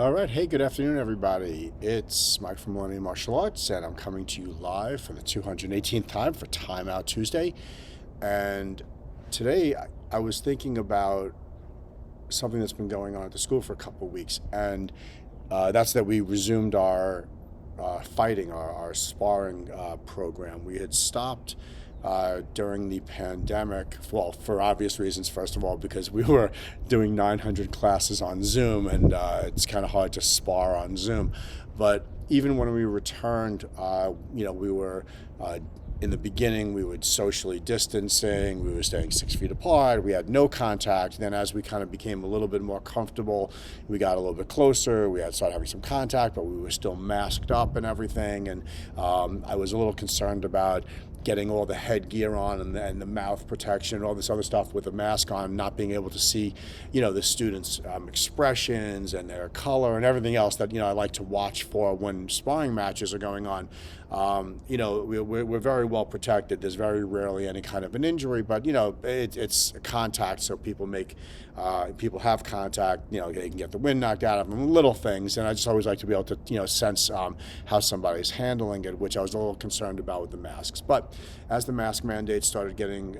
All right. Hey, good afternoon, everybody. It's Mike from Millennium Martial Arts, and I'm coming to you live for the 218th time for Time Out Tuesday. And today I was thinking about something that's been going on at the school for a couple of weeks, and that's that we resumed our fighting, our sparring program. We had stopped during the pandemic, well, for obvious reasons. First of all, because we were doing 900 classes on Zoom, and it's kind of hard to spar on Zoom. But even when we returned, we were in the beginning, we were socially distancing, we were staying 6 feet apart, we had no contact. Then as we kind of became a little bit more comfortable, we got a little bit closer, we had started having some contact, but we were still masked up and everything. And I was a little concerned about getting all the headgear on and the mouth protection and all this other stuff with the mask on, not being able to see, the students' expressions and their color and everything else that, I like to watch for when sparring matches are going on. We're very well protected. There's very rarely any kind of an injury, but, it's contact, so people have contact, they can get the wind knocked out of them, little things. And I just always like to be able to, sense how somebody's handling it, which I was a little concerned about with the masks. But as the mask mandate started getting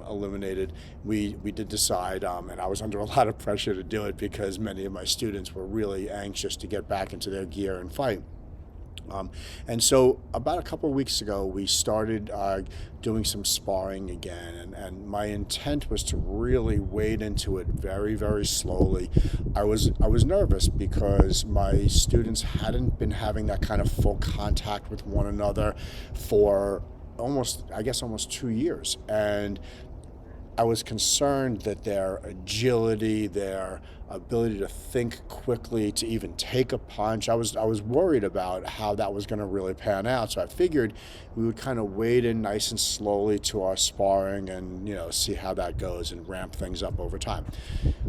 eliminated, we did decide, and I was under a lot of pressure to do it because many of my students were really anxious to get back into their gear and fight. And so about a couple of weeks ago, we started doing some sparring again, and my intent was to really wade into it very, very slowly. I was nervous because my students hadn't been having that kind of full contact with one another for almost 2 years, and I was concerned that their agility, their ability to think quickly, to even take a punch, I was worried about how that was going to really pan out. So I figured we would kind of wade in nice and slowly to our sparring and, see how that goes and ramp things up over time.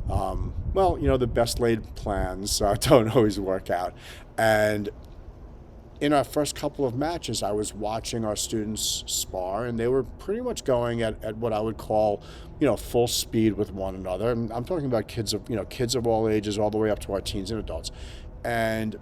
The best laid plans don't always work out. And in our first couple of matches, I was watching our students spar, and they were pretty much going at what I would call, full speed with one another. And I'm talking about kids of all ages, all the way up to our teens and adults. And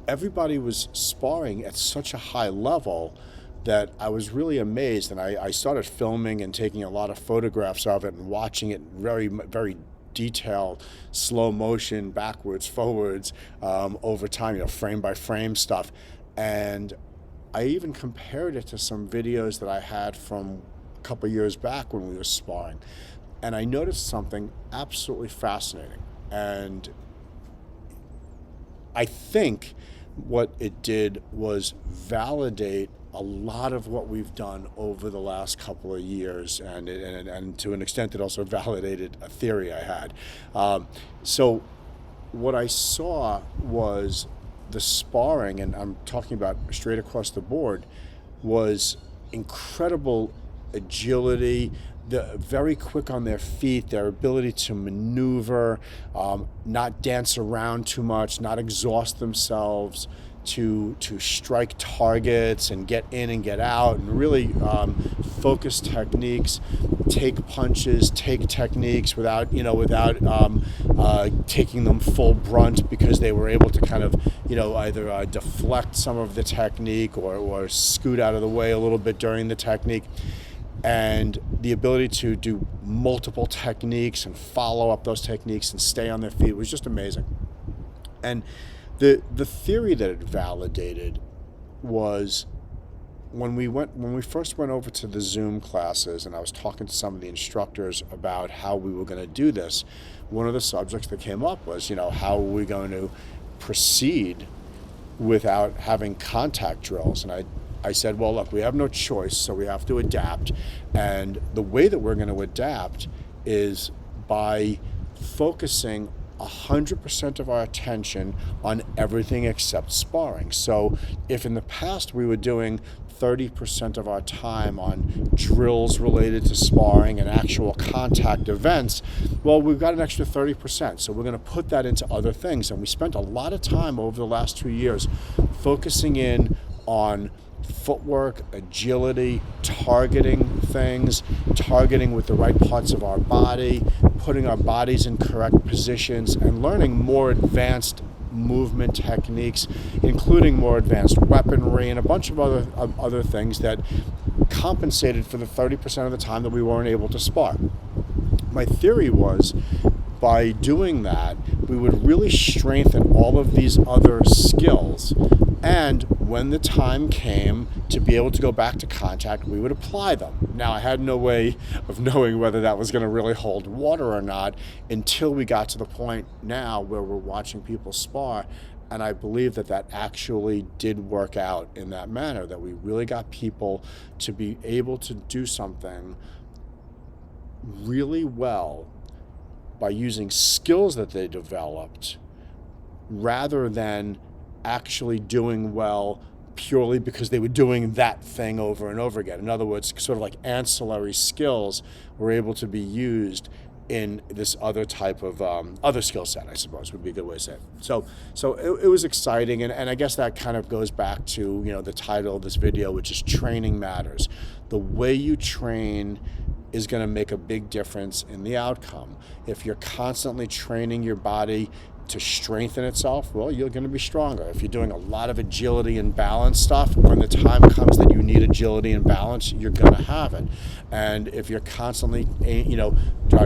everybody was sparring at such a high level that I was really amazed. And I started filming and taking a lot of photographs of it and watching it very, very detailed, slow motion, backwards, forwards, over time, frame by frame stuff. And I even compared it to some videos that I had from a couple years back when we were sparring. And I noticed something absolutely fascinating. And I think what it did was validate a lot of what we've done over the last couple of years, and to an extent it also validated a theory I had. So what I saw was the sparring, and I'm talking about straight across the board, was incredible agility, very quick on their feet, their ability to maneuver, not dance around too much, not exhaust themselves, to strike targets and get in and get out, and really focus techniques, take punches, take techniques without taking them full brunt, because they were able to kind of either deflect some of the technique or scoot out of the way a little bit during the technique. And the ability to do multiple techniques and follow up those techniques and stay on their feet was just amazing. And the theory that it validated was when we first went over to the Zoom classes, and I was talking to some of the instructors about how we were going to do this. One of the subjects that came up was, how are we going to proceed without having contact drills? And I said, well, look, we have no choice, so we have to adapt. And the way that we're going to adapt is by focusing 100% of our attention on everything except sparring. So if in the past we were doing 30% of our time on drills related to sparring and actual contact events, well, we've got an extra 30%. So we're going to put that into other things. And we spent a lot of time over the last 2 years focusing in on footwork, agility, targeting things, targeting with the right parts of our body, putting our bodies in correct positions, and learning more advanced movement techniques, including more advanced weaponry and a bunch of other things that compensated for the 30% of the time that we weren't able to spar. My theory was, by doing that, we would really strengthen all of these other skills. And when the time came to be able to go back to contact, we would apply them. Now, I had no way of knowing whether that was going to really hold water or not until we got to the point now where we're watching people spar. And I believe that that actually did work out in that manner, that we really got people to be able to do something really well by using skills that they developed rather than actually doing well purely because they were doing that thing over and over again. In other words, sort of like ancillary skills were able to be used in this other type of other skill set, I suppose would be a good way to say it. So it was exciting, and I guess that kind of goes back to, you know, the title of this video, which is Training Matters. The way you train is going to make a big difference in the outcome. If you're constantly training your body to strengthen itself, well, you're going to be stronger. If you're doing a lot of agility and balance stuff, when the time comes that you need agility and balance, you're going to have it. And if you're constantly,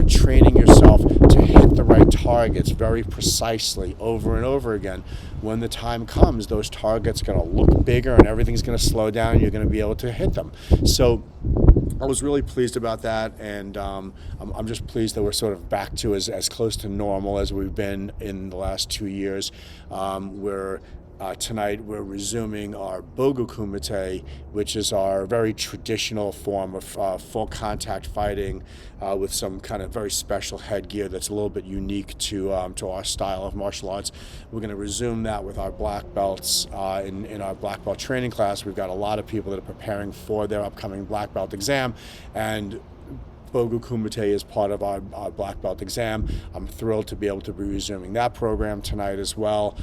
training yourself to hit the right targets very precisely over and over again, when the time comes, those targets are going to look bigger and everything's going to slow down and you're going to be able to hit them. So I was really pleased about that, and I'm just pleased that we're sort of back to as close to normal as we've been in the last 2 years. Tonight we're resuming our Bogu Kumite, which is our very traditional form of full contact fighting with some kind of very special headgear that's a little bit unique to our style of martial arts. We're going to resume that with our black belts in our black belt training class. We've got a lot of people that are preparing for their upcoming black belt exam, and Bogu Kumite is part of our black belt exam. I'm thrilled to be able to be resuming that program tonight as well.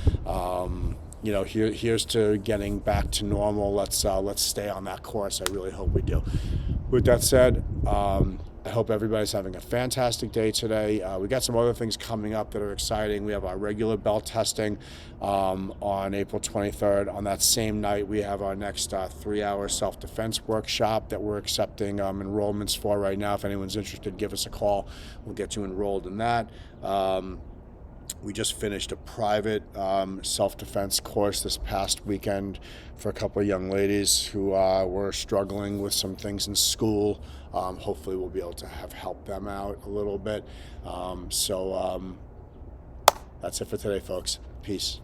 Here's to getting back to normal. Let's stay on that course. I really hope we do. With that said, I hope everybody's having a fantastic day today. We got some other things coming up that are exciting. We have our regular belt testing on April 23rd. On that same night, we have our next 3-hour self-defense workshop that we're accepting enrollments for right now. If anyone's interested, give us a call. We'll get you enrolled in that. We just finished a private self-defense course this past weekend for a couple of young ladies who were struggling with some things in school. Hopefully we'll be able to help them out a little bit. That's it for today, folks. Peace.